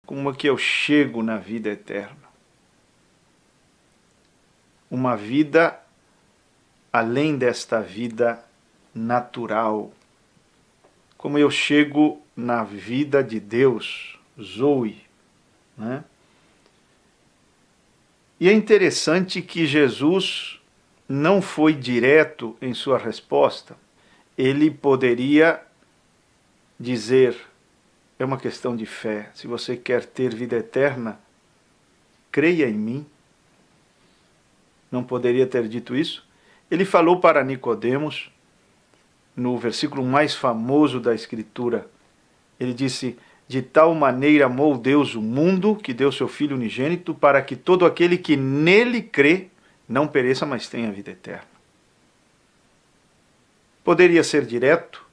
como é que eu chego na vida eterna? Uma vida além desta vida natural. Como eu chego na vida de Deus, Zoe, né? E é interessante que Jesus não foi direto em sua resposta. Ele poderia dizer, é uma questão de fé, se você quer ter vida eterna, creia em mim. Não poderia ter dito isso? Ele falou para Nicodemos, no versículo mais famoso da Escritura, ele disse: de tal maneira amou Deus o mundo, que deu seu Filho unigênito, para que todo aquele que nele crê não pereça, mas tenha vida eterna. Poderia ser direto,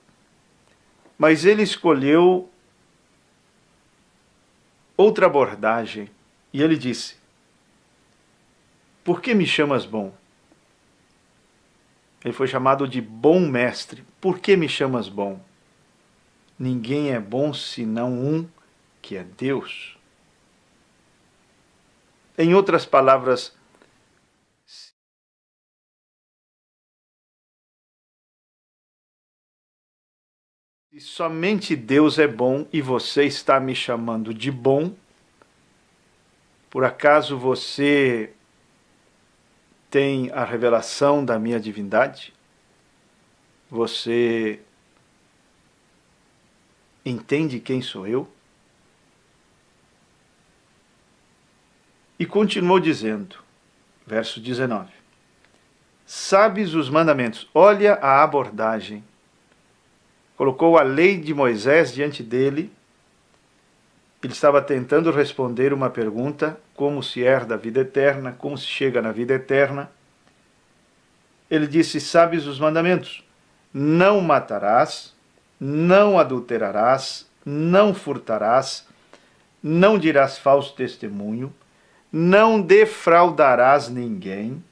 mas ele escolheu outra abordagem, e ele disse: por que me chamas bom? Ele foi chamado de bom mestre. Por que me chamas bom? Ninguém é bom senão um, que é Deus. Em outras palavras, se somente Deus é bom e você está me chamando de bom, por acaso você tem a revelação da minha divindade? Você entende quem sou eu? E continuou dizendo, verso 19: sabes os mandamentos. Olha a abordagem. Colocou a lei de Moisés diante dele. Ele estava tentando responder uma pergunta: como se herda a vida eterna, como se chega na vida eterna. Ele disse: sabes os mandamentos. Não matarás, não adulterarás, não furtarás, não dirás falso testemunho, não defraudarás ninguém,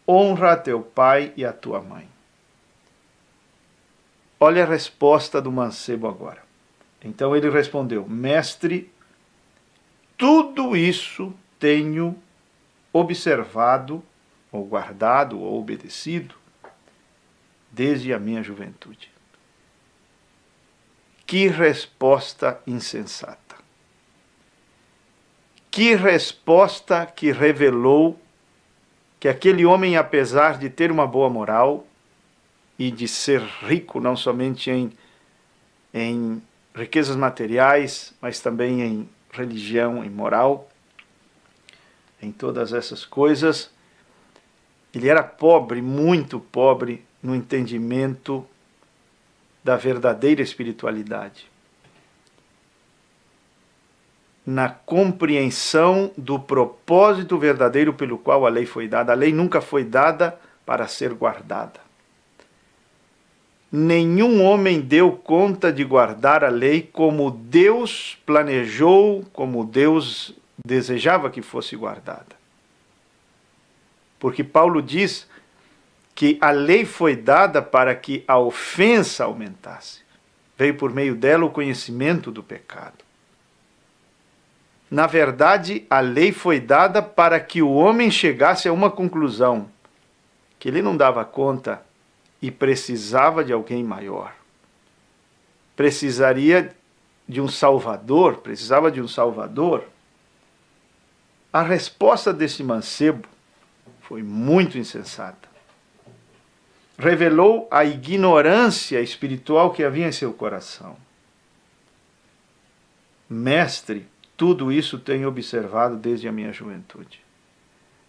honra a teu pai e a tua mãe. Olha a resposta do mancebo agora. Então ele respondeu: mestre, tudo isso tenho observado, ou guardado, ou obedecido, desde a minha juventude. Que resposta insensata! Que resposta que revelou que aquele homem, apesar de ter uma boa moral e de ser rico não somente em riquezas materiais, mas também em religião, em moral, em todas essas coisas, ele era pobre, muito pobre, no entendimento da verdadeira espiritualidade, na compreensão do propósito verdadeiro pelo qual a lei foi dada. A lei nunca foi dada para ser guardada. Nenhum homem deu conta de guardar a lei como Deus planejou, como Deus desejava que fosse guardada. Porque Paulo diz que a lei foi dada para que a ofensa aumentasse. Veio por meio dela o conhecimento do pecado. Na verdade, a lei foi dada para que o homem chegasse a uma conclusão, que ele não dava conta e precisava de alguém maior. Precisaria de um Salvador, precisava de um Salvador. A resposta desse mancebo foi muito insensata. Revelou a ignorância espiritual que havia em seu coração. Mestre, tudo isso tenho observado desde a minha juventude.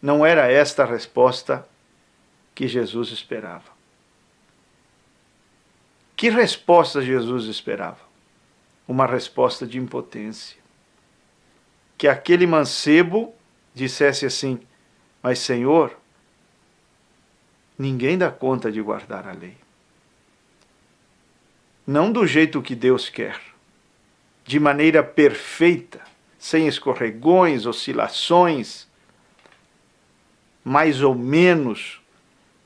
Não era esta a resposta que Jesus esperava. Que resposta Jesus esperava? Uma resposta de impotência. Que aquele mancebo dissesse assim: mas Senhor, ninguém dá conta de guardar a lei. Não do jeito que Deus quer, de maneira perfeita, sem escorregões, oscilações, mais ou menos,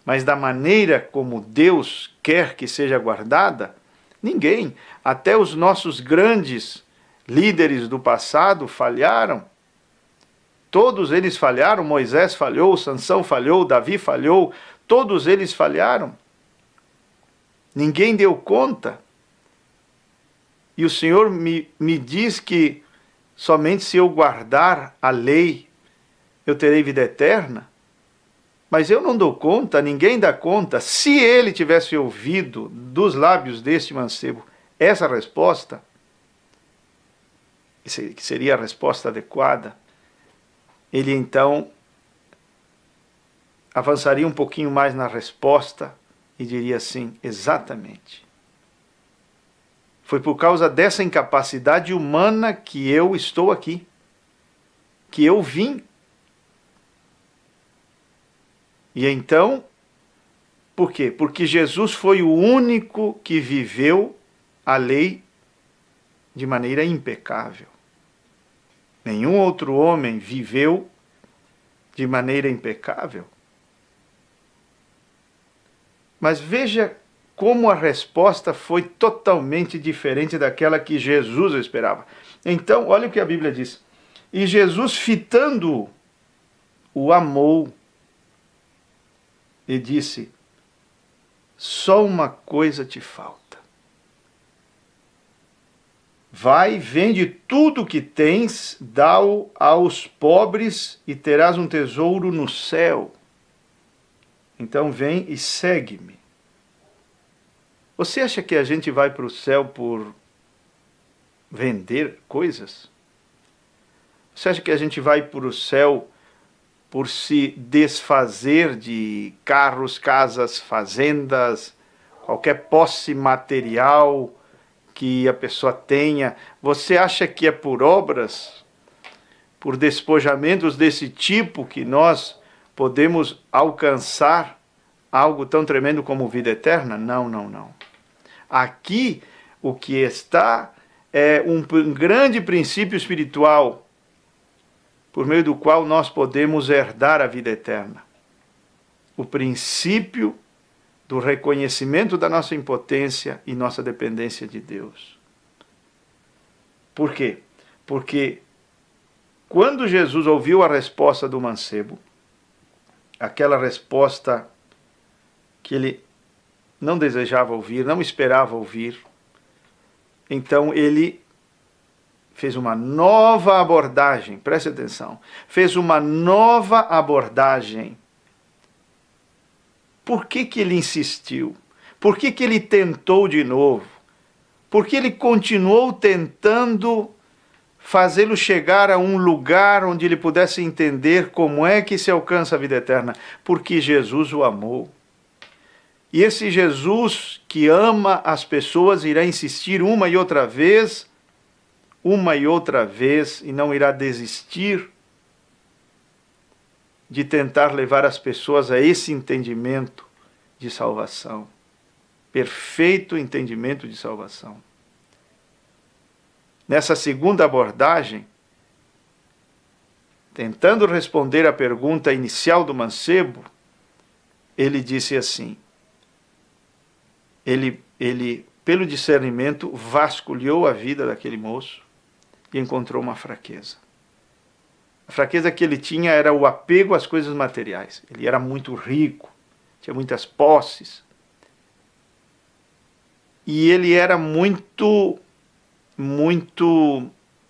mas da maneira como Deus quer que seja guardada. Ninguém, até os nossos grandes líderes do passado falharam. Todos eles falharam. Moisés falhou, Sansão falhou, Davi falhou. Todos eles falharam. Ninguém deu conta. E o Senhor me diz que somente se eu guardar a lei, eu terei vida eterna. Mas eu não dou conta, ninguém dá conta. Se ele tivesse ouvido dos lábios deste mancebo essa resposta, que seria a resposta adequada, ele então avançaria um pouquinho mais na resposta e diria assim: exatamente. Foi por causa dessa incapacidade humana que eu estou aqui, que eu vim. E então, por quê? Porque Jesus foi o único que viveu a lei de maneira impecável. Nenhum outro homem viveu de maneira impecável. Mas veja como a resposta foi totalmente diferente daquela que Jesus esperava. Então, olha o que a Bíblia diz. E Jesus, fitando-o, o amou e disse: só uma coisa te falta. Vai, vende tudo o que tens, dá-o aos pobres e terás um tesouro no céu. Então vem e segue-me. Você acha que a gente vai para o céu por vender coisas? Você acha que a gente vai para o céu por se desfazer de carros, casas, fazendas, qualquer posse material que a pessoa tenha? Você acha que é por obras, por despojamentos desse tipo que nós podemos alcançar algo tão tremendo como vida eterna? Não, não, não. Aqui o que está é um grande princípio espiritual por meio do qual nós podemos herdar a vida eterna. O princípio do reconhecimento da nossa impotência e nossa dependência de Deus. Por quê? Porque quando Jesus ouviu a resposta do mancebo, aquela resposta que ele não desejava ouvir, não esperava ouvir, então ele fez uma nova abordagem, preste atenção, fez uma nova abordagem. Por que que ele insistiu? Por que que ele tentou de novo? Por que ele continuou tentando fazê-lo chegar a um lugar onde ele pudesse entender como é que se alcança a vida eterna? Porque Jesus o amou. E esse Jesus que ama as pessoas irá insistir uma e outra vez, e não irá desistir de tentar levar as pessoas a esse entendimento de salvação. Perfeito entendimento de salvação. Nessa segunda abordagem, tentando responder à pergunta inicial do mancebo, ele disse assim, ele pelo discernimento, vasculhou a vida daquele moço e encontrou uma fraqueza. A fraqueza que ele tinha era o apego às coisas materiais. Ele era muito rico, tinha muitas posses. E ele era muito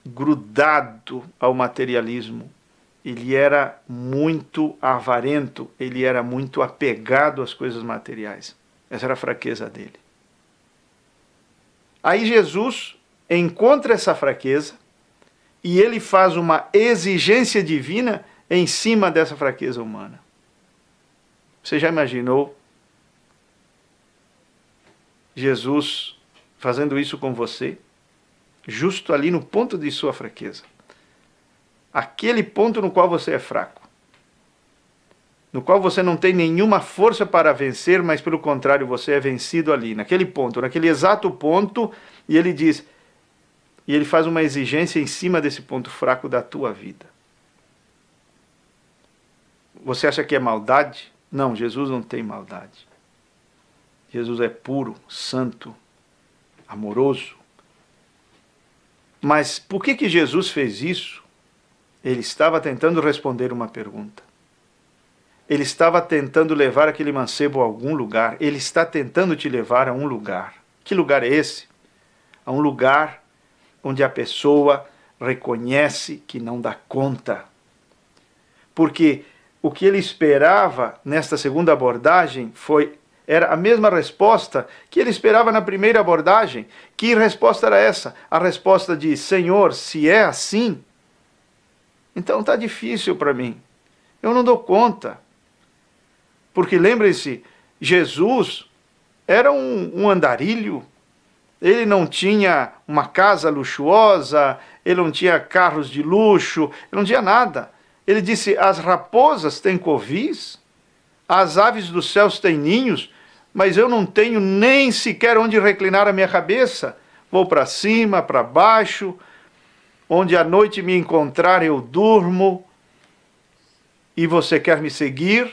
grudado ao materialismo. Ele era muito avarento, ele era muito apegado às coisas materiais. Essa era a fraqueza dele. Aí Jesus encontra essa fraqueza e ele faz uma exigência divina em cima dessa fraqueza humana. Você já imaginou Jesus fazendo isso com você? Justo ali no ponto de sua fraqueza. Aquele ponto no qual você é fraco. No qual você não tem nenhuma força para vencer, mas pelo contrário, você é vencido ali, naquele ponto, naquele exato ponto, e ele diz, e ele faz uma exigência em cima desse ponto fraco da tua vida. Você acha que é maldade? Não, Jesus não tem maldade. Jesus é puro, santo, amoroso. Mas por que Jesus fez isso? Ele estava tentando responder uma pergunta. Ele estava tentando levar aquele mancebo a algum lugar. Ele está tentando te levar a um lugar. Que lugar é esse? A um lugar onde a pessoa reconhece que não dá conta. Porque o que ele esperava nesta segunda abordagem era a mesma resposta que ele esperava na primeira abordagem. Que resposta era essa? A resposta de: Senhor, se é assim, então está difícil para mim. Eu não dou conta. Porque lembrem-se, Jesus era um andarilho. Ele não tinha uma casa luxuosa, ele não tinha carros de luxo, ele não tinha nada. Ele disse: as raposas têm covis, as aves dos céus têm ninhos, mas eu não tenho nem sequer onde reclinar a minha cabeça. Vou para cima, para baixo, onde à noite me encontrar eu durmo. E você quer me seguir?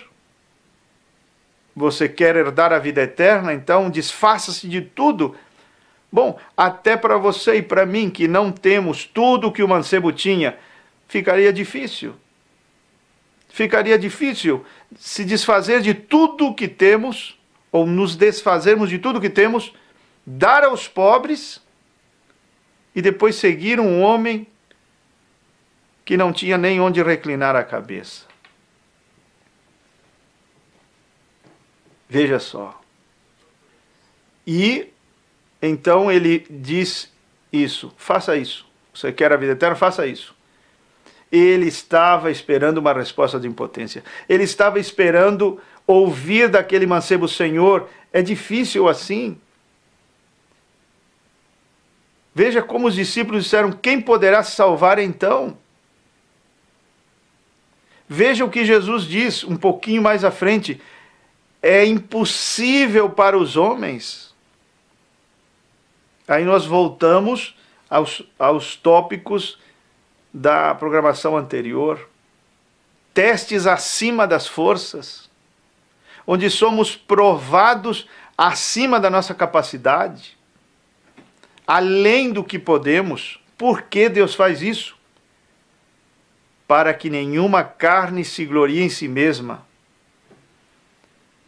Você quer herdar a vida eterna? Então desfaça-se de tudo. Bom, até para você e para mim, que não temos tudo o que o mancebo tinha, ficaria difícil. Ficaria difícil se desfazer de tudo o que temos, ou nos desfazermos de tudo o que temos, dar aos pobres e depois seguir um homem que não tinha nem onde reclinar a cabeça. Veja só. E então ele diz isso: faça isso. Você quer a vida eterna? Faça isso. Ele estava esperando uma resposta de impotência. Ele estava esperando ouvir daquele mancebo: Senhor, é difícil assim. Veja como os discípulos disseram: quem poderá se salvar então? Veja o que Jesus diz um pouquinho mais à frente: é impossível para os homens. Aí nós voltamos aos tópicos da programação anterior. Testes acima das forças, onde somos provados acima da nossa capacidade, além do que podemos. Por que Deus faz isso? Para que nenhuma carne se glorie em si mesma.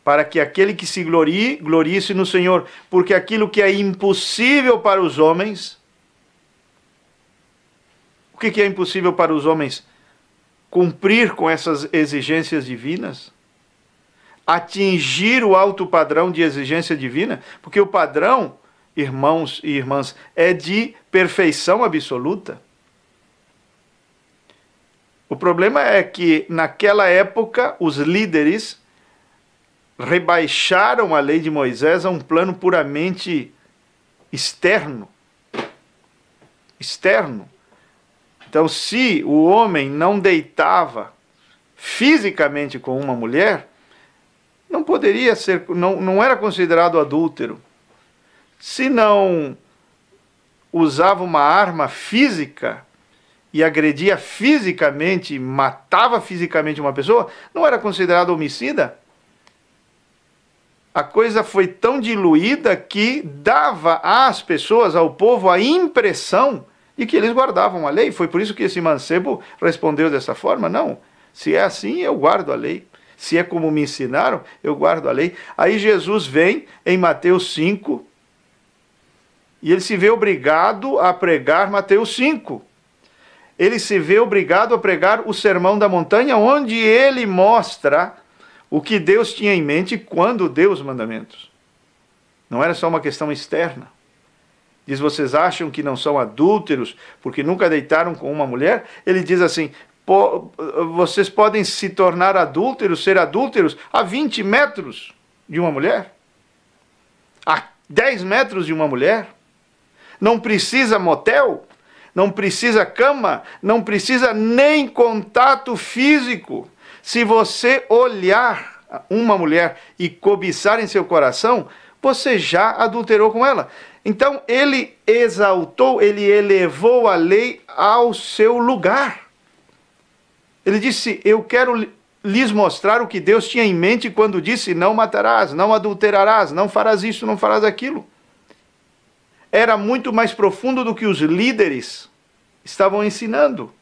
Para que aquele que se glorie, glorie-se no Senhor. Porque aquilo que é impossível para os homens... O que é impossível para os homens? Cumprir com essas exigências divinas? Atingir o alto padrão de exigência divina? Porque o padrão, irmãos e irmãs, é de perfeição absoluta. O problema é que, naquela época, os líderes rebaixaram a lei de Moisés a um plano puramente externo. Então, se o homem não deitava fisicamente com uma mulher, não poderia ser, não era considerado adúltero. Se não usava uma arma física e agredia fisicamente, matava fisicamente uma pessoa, não era considerado homicida. A coisa foi tão diluída que dava às pessoas, ao povo, a impressão de que eles guardavam a lei. Foi por isso que esse mancebo respondeu dessa forma: não, se é assim, eu guardo a lei. Se é como me ensinaram, eu guardo a lei. Aí Jesus vem em Mateus 5 e ele se vê obrigado a pregar Mateus 5. Ele se vê obrigado a pregar o Sermão da Montanha, onde ele mostra o que Deus tinha em mente quando deu os mandamentos. Não era só uma questão externa. Diz: vocês acham que não são adúlteros porque nunca deitaram com uma mulher? Ele diz assim: vocês podem se tornar adúlteros, ser adúlteros a 20 metros de uma mulher? A 10 metros de uma mulher? Não precisa motel? Não precisa cama? Não precisa nem contato físico? Se você olhar uma mulher e cobiçar em seu coração, você já adulterou com ela. Então ele exaltou, ele elevou a lei ao seu lugar. Ele disse: eu quero lhes mostrar o que Deus tinha em mente quando disse: não matarás, não adulterarás, não farás isso, não farás aquilo. Era muito mais profundo do que os líderes estavam ensinando.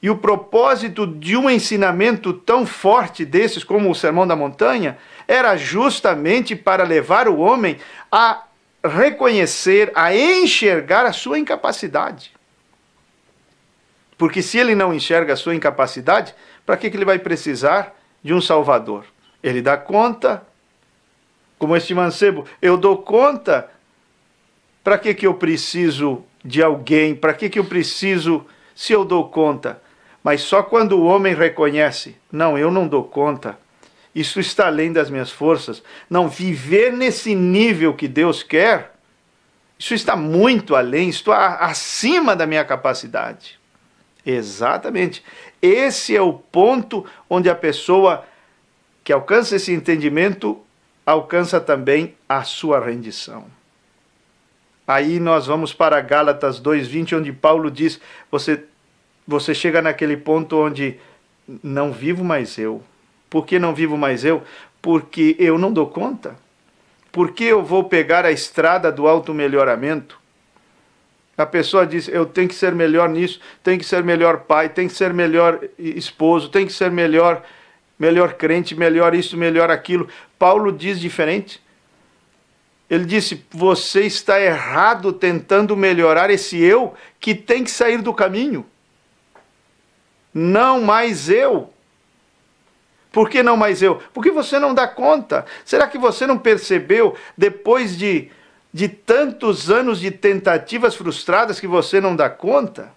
E o propósito de um ensinamento tão forte desses como o Sermão da Montanha era justamente para levar o homem a reconhecer, a enxergar a sua incapacidade. Porque se ele não enxerga a sua incapacidade, para que ele vai precisar de um Salvador? Ele dá conta, como este mancebo, eu dou conta. Para que eu preciso de alguém? Para que eu preciso, se eu dou conta? Mas só quando o homem reconhece, não, eu não dou conta, isso está além das minhas forças, não, viver nesse nível que Deus quer, isso está muito além, estou acima da minha capacidade. Exatamente. Esse é o ponto onde a pessoa que alcança esse entendimento, alcança também a sua rendição. Aí nós vamos para Gálatas 2:20, onde Paulo diz, você chega naquele ponto onde não vivo mais eu. Por que não vivo mais eu? Porque eu não dou conta. Por que eu vou pegar a estrada do automelhoramento? A pessoa diz, eu tenho que ser melhor nisso, tenho que ser melhor pai, tenho que ser melhor esposo, tenho que ser melhor crente, melhor isso, melhor aquilo. Paulo diz diferente. Ele disse, você está errado tentando melhorar esse eu que tem que sair do caminho. Não mais eu. Por que não mais eu? Porque você não dá conta. Será que você não percebeu, depois de tantos anos de tentativas frustradas, que você não dá conta?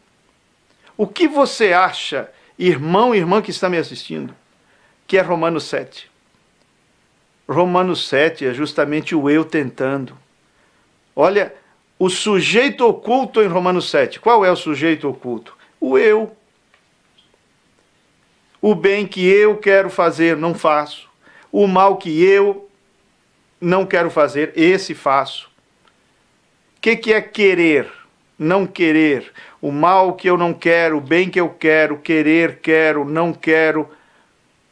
O que você acha, irmão e irmã que está me assistindo, que é Romanos 7? Romanos 7 é justamente o eu tentando. Olha, o sujeito oculto em Romanos 7. Qual é o sujeito oculto? O eu. O bem que eu quero fazer, não faço. O mal que eu não quero fazer, esse faço. O que é querer? Não querer. O mal que eu não quero, o bem que eu quero, querer, quero, não quero.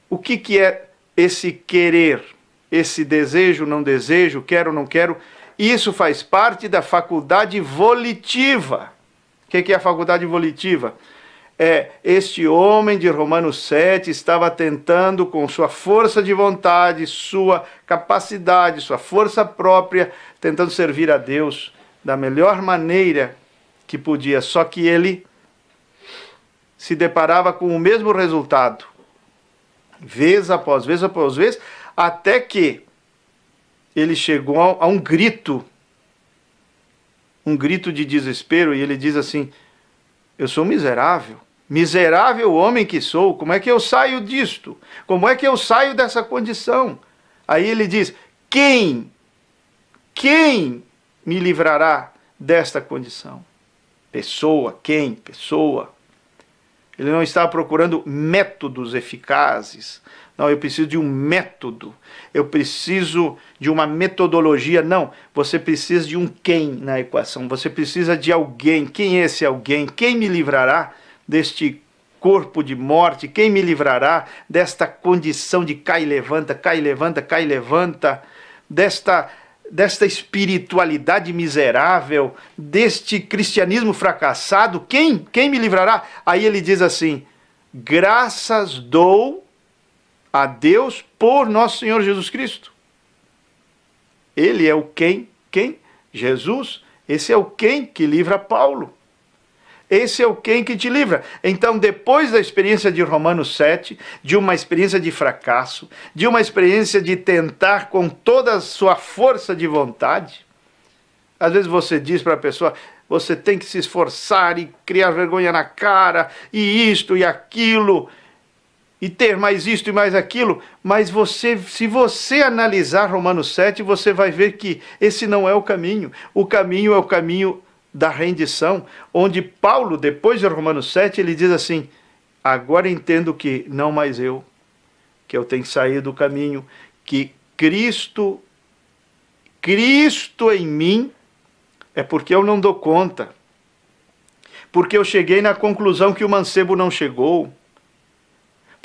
O que é esse querer? Esse desejo, não desejo, quero, não quero? Isso faz parte da faculdade volitiva. O que é a faculdade volitiva? Este homem de Romanos 7 estava tentando, com sua força de vontade, sua capacidade, sua força própria, tentando servir a Deus da melhor maneira que podia, só que ele se deparava com o mesmo resultado, vez após vez, até que ele chegou a um grito de desespero, e ele diz assim, eu sou miserável. Miserável homem que sou, como é que eu saio disto? Como é que eu saio dessa condição? Aí ele diz, quem me livrará desta condição? Pessoa, quem? Pessoa. Ele não está procurando métodos eficazes. Não, eu preciso de um método. Eu preciso de uma metodologia. Não, você precisa de um quem na equação. Você precisa de alguém. Quem é esse alguém? Quem me livrará deste corpo de morte? Quem me livrará desta condição de cai e levanta, cai e levanta, cai e levanta, desta espiritualidade miserável, deste cristianismo fracassado? Quem me livrará? Aí ele diz assim, graças dou a Deus por nosso Senhor Jesus Cristo. Ele é o quem? Jesus. Esse é o quem que livra Paulo. Esse é o quem que te livra. Então, depois da experiência de Romanos 7, de uma experiência de fracasso, de uma experiência de tentar com toda a sua força de vontade, às vezes você diz para a pessoa, você tem que se esforçar e criar vergonha na cara, e isto e aquilo, e ter mais isto e mais aquilo, mas se você analisar Romanos 7, você vai ver que esse não é o caminho. O caminho é o caminho da rendição, onde Paulo, depois de Romanos 7, ele diz assim, agora entendo que não mais eu, que eu tenho que sair do caminho, que Cristo em mim, é porque eu não dou conta, porque eu cheguei na conclusão que o mancebo não chegou,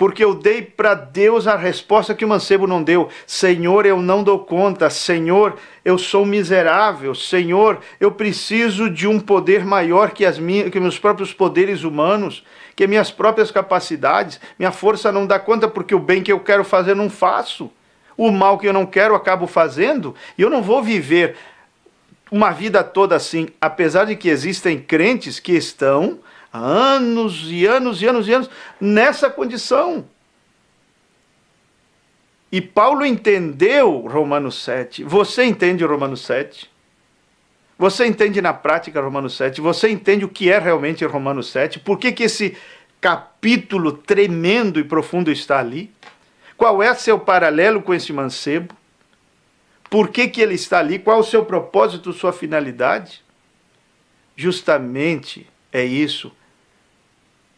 porque eu dei para Deus a resposta que o mancebo não deu. Senhor, eu não dou conta. Senhor, eu sou miserável. Senhor, eu preciso de um poder maior que meus próprios poderes humanos, que minhas próprias capacidades. Minha força não dá conta, porque o bem que eu quero fazer não faço. O mal que eu não quero acabo fazendo. E eu não vou viver uma vida toda assim, apesar de que existem crentes que estão há anos e anos e anos e anos nessa condição. E Paulo entendeu Romanos 7. Você entende Romanos 7? Você entende na prática Romanos 7? Você entende o que é realmente Romanos 7? Por que esse capítulo tremendo e profundo está ali? Qual é seu paralelo com esse mancebo? Por que ele está ali? Qual é o seu propósito, sua finalidade? Justamente é isso.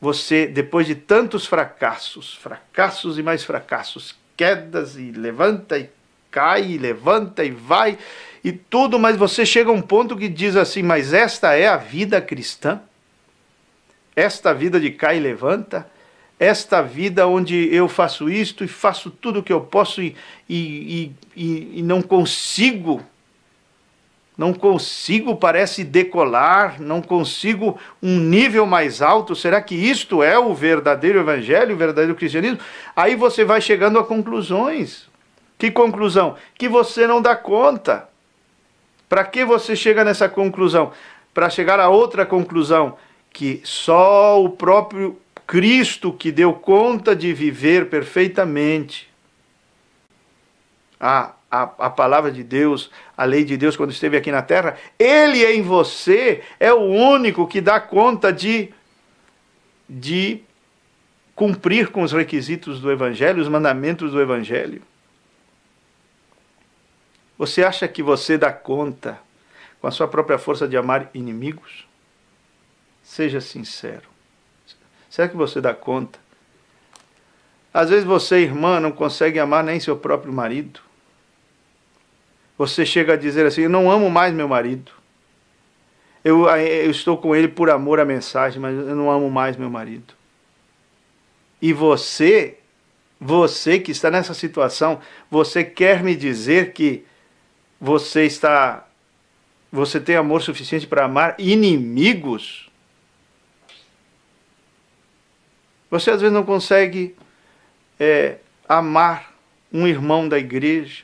Você, depois de tantos fracassos e mais fracassos, quedas e levanta e cai, e levanta e vai, e tudo, mas você chega a um ponto que diz assim, mas esta é a vida cristã? Esta vida de cai e levanta? Esta vida onde eu faço isto e faço tudo o que eu posso e não consigo, parece decolar, não consigo um nível mais alto. Será que isto é o verdadeiro evangelho, o verdadeiro cristianismo? Aí você vai chegando a conclusões. Que conclusão? Que você não dá conta. Para que você chega nessa conclusão? Para chegar a outra conclusão, que só o próprio Cristo que deu conta de viver perfeitamente a palavra de Deus, a lei de Deus quando esteve aqui na terra, ele em você é o único que dá conta de cumprir com os requisitos do Evangelho, os mandamentos do Evangelho. Você acha que você dá conta com a sua própria força de amar inimigos? Seja sincero. Será que você dá conta? Às vezes você, irmã, não consegue amar nem seu próprio marido. Você chega a dizer assim, eu não amo mais meu marido. Eu estou com ele por amor à mensagem, mas eu não amo mais meu marido. E você que está nessa situação, você quer me dizer que você tem amor suficiente para amar inimigos? Você às vezes não consegue amar um irmão da igreja.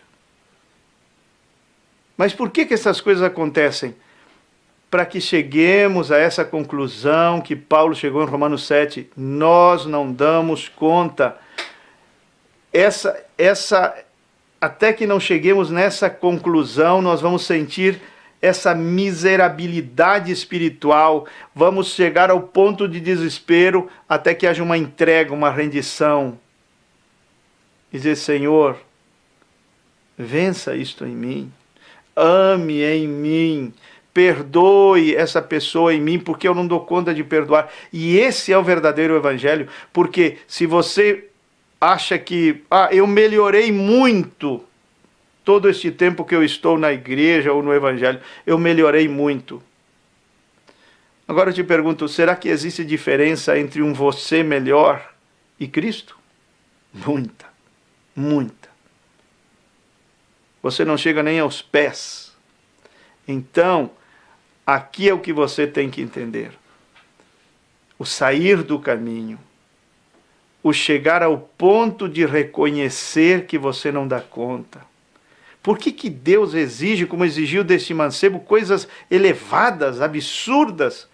Mas por que essas coisas acontecem? Para que cheguemos a essa conclusão que Paulo chegou em Romanos 7. Nós não damos conta. Até que não cheguemos nessa conclusão, nós vamos sentir essa miserabilidade espiritual, vamos chegar ao ponto de desespero, até que haja uma entrega, uma rendição. Dizer, Senhor, vença isto em mim, ame em mim, perdoe essa pessoa em mim, porque eu não dou conta de perdoar. E esse é o verdadeiro evangelho, porque se você acha que eu melhorei muito todo este tempo que eu estou na igreja ou no evangelho, eu melhorei muito. Agora eu te pergunto, será que existe diferença entre um você melhor e Cristo? Muita, muita. Você não chega nem aos pés. Então, aqui é o que você tem que entender. O sair do caminho, o chegar ao ponto de reconhecer que você não dá conta. Por que Deus exige, como exigiu deste mancebo, coisas elevadas, absurdas,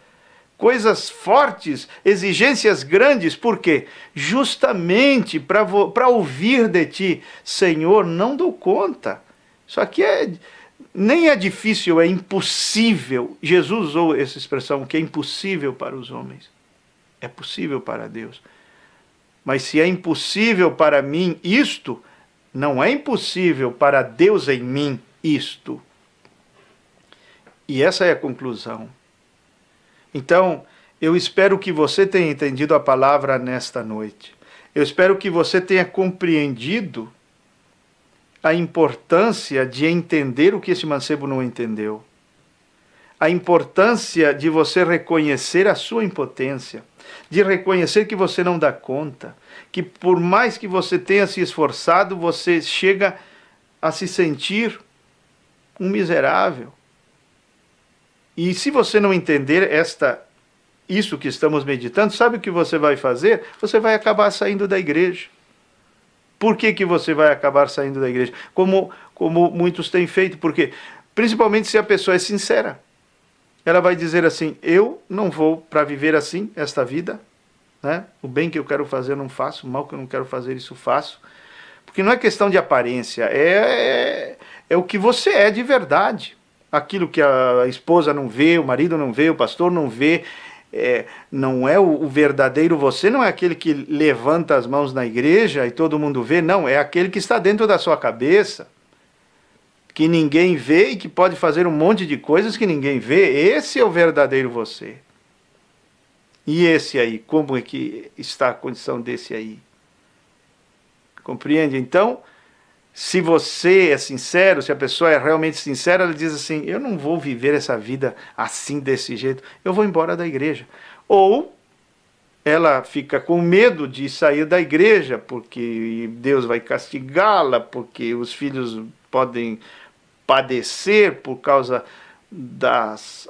coisas fortes, exigências grandes? Por quê? Justamente para ouvir de ti, Senhor, não dou conta. Isso aqui nem é difícil, é impossível. Jesus usou essa expressão, que é impossível para os homens. É possível para Deus. Mas se é impossível para mim isto, não é impossível para Deus em mim isto. E essa é a conclusão. Então, eu espero que você tenha entendido a palavra nesta noite. Eu espero que você tenha compreendido a importância de entender o que esse mancebo não entendeu. A importância de você reconhecer a sua impotência. de reconhecer que você não dá conta, que por mais que você tenha se esforçado, você chega a se sentir um miserável. E se você não entender isso que estamos meditando, sabe o que você vai fazer? Você vai acabar saindo da igreja. Por que você vai acabar saindo da igreja? Como muitos têm feito, porque principalmente se a pessoa é sincera. Ela vai dizer assim, eu não vou para viver assim, esta vida, né? O bem que eu quero fazer eu não faço, o mal que eu não quero fazer isso faço. Porque não é questão de aparência, é o que você é de verdade. Aquilo que a esposa não vê, o marido não vê, o pastor não vê, não é o verdadeiro você, não é aquele que levanta as mãos na igreja e todo mundo vê, não, é aquele que está dentro da sua cabeça, que ninguém vê e que pode fazer um monte de coisas que ninguém vê. Esse é o verdadeiro você. E esse aí, como é que está a condição desse aí? Compreende? Então, se você é sincero, se a pessoa é realmente sincera, ela diz assim, eu não vou viver essa vida assim, desse jeito, eu vou embora da igreja. Ou ela fica com medo de sair da igreja, porque Deus vai castigá-la, porque os filhos podem padecer por causa das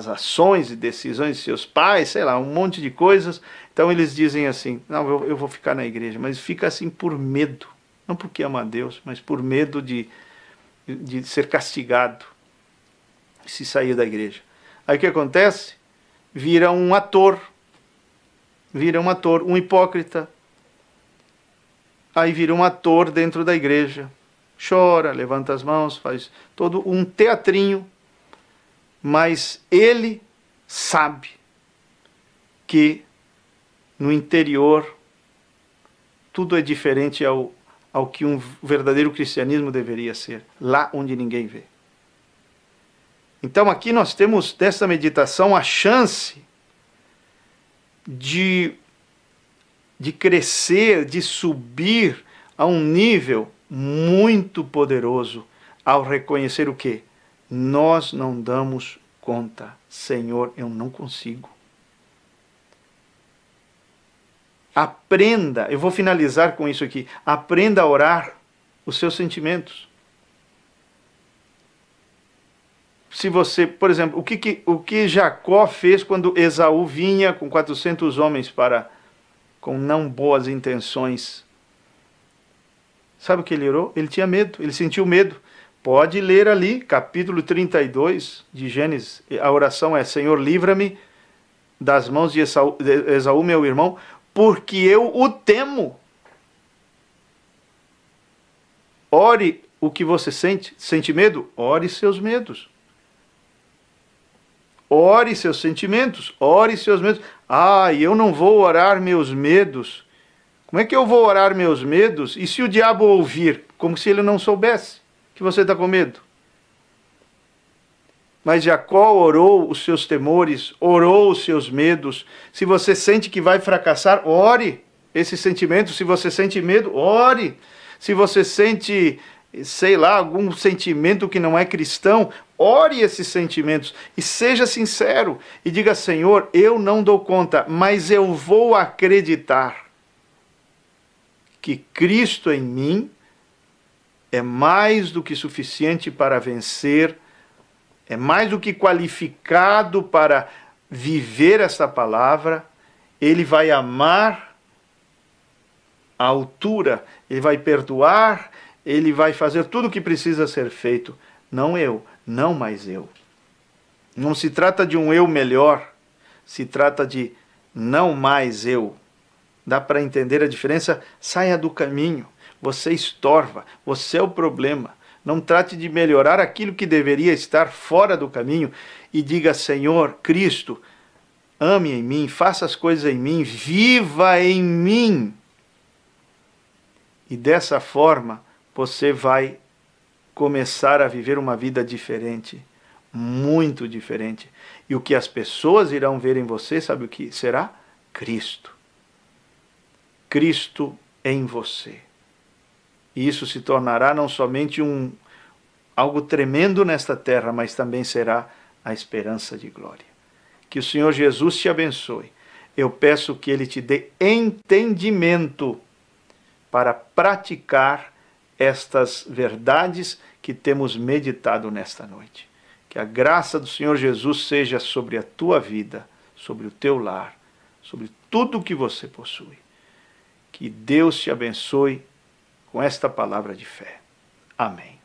ações e decisões de seus pais, sei lá, um monte de coisas. Então eles dizem assim, não, eu vou ficar na igreja, mas fica assim por medo. Não porque ama a Deus, mas por medo de ser castigado se sair da igreja. Aí o que acontece? Vira um ator, um hipócrita. Aí vira um ator dentro da igreja. Chora, levanta as mãos, faz todo um teatrinho, mas ele sabe que no interior tudo é diferente ao que um verdadeiro cristianismo deveria ser, lá onde ninguém vê. Então aqui nós temos dessa meditação a chance de crescer, de subir a um nível muito poderoso ao reconhecer o quê? Nós não damos conta. Senhor, eu não consigo. Aprenda, eu vou finalizar com isso aqui, aprenda a orar os seus sentimentos. Se você, por exemplo, o que Jacó fez quando Esaú vinha com 400 homens com não boas intenções? Sabe o que ele orou? Ele tinha medo, ele sentiu medo. Pode ler ali, capítulo 32 de Gênesis. A oração é, Senhor, livra-me das mãos de Esaú, meu irmão, porque eu o temo. Ore o que você sente. Sente medo? Ore seus medos. Ore seus sentimentos. Ore seus medos. Eu não vou orar meus medos. Como é que eu vou orar meus medos? E se o diabo ouvir? Como se ele não soubesse que você está com medo. Mas Jacó orou os seus temores, orou os seus medos. Se você sente que vai fracassar, ore esse sentimento. Se você sente medo, ore. Se você sente, sei lá, algum sentimento que não é cristão, ore esses sentimentos e seja sincero. E diga, Senhor, eu não dou conta, mas eu vou acreditar que Cristo em mim é mais do que suficiente para vencer, é mais do que qualificado para viver essa palavra. Ele vai amar à altura, ele vai perdoar, ele vai fazer tudo o que precisa ser feito. Não eu, não mais eu. Não se trata de um eu melhor, se trata de não mais eu. Dá para entender a diferença? Saia do caminho. Você estorva, você é o problema. Não trate de melhorar aquilo que deveria estar fora do caminho e diga, Senhor, Cristo, ame em mim, faça as coisas em mim, viva em mim. E dessa forma, você vai começar a viver uma vida diferente, muito diferente. E o que as pessoas irão ver em você, sabe o que será? Cristo. Cristo em você. E isso se tornará não somente algo tremendo nesta terra, mas também será a esperança de glória. Que o Senhor Jesus te abençoe. eu peço que Ele te dê entendimento para praticar estas verdades que temos meditado nesta noite. Que a graça do Senhor Jesus seja sobre a tua vida, sobre o teu lar, sobre tudo o que você possui. Que Deus te abençoe com esta palavra de fé. Amém.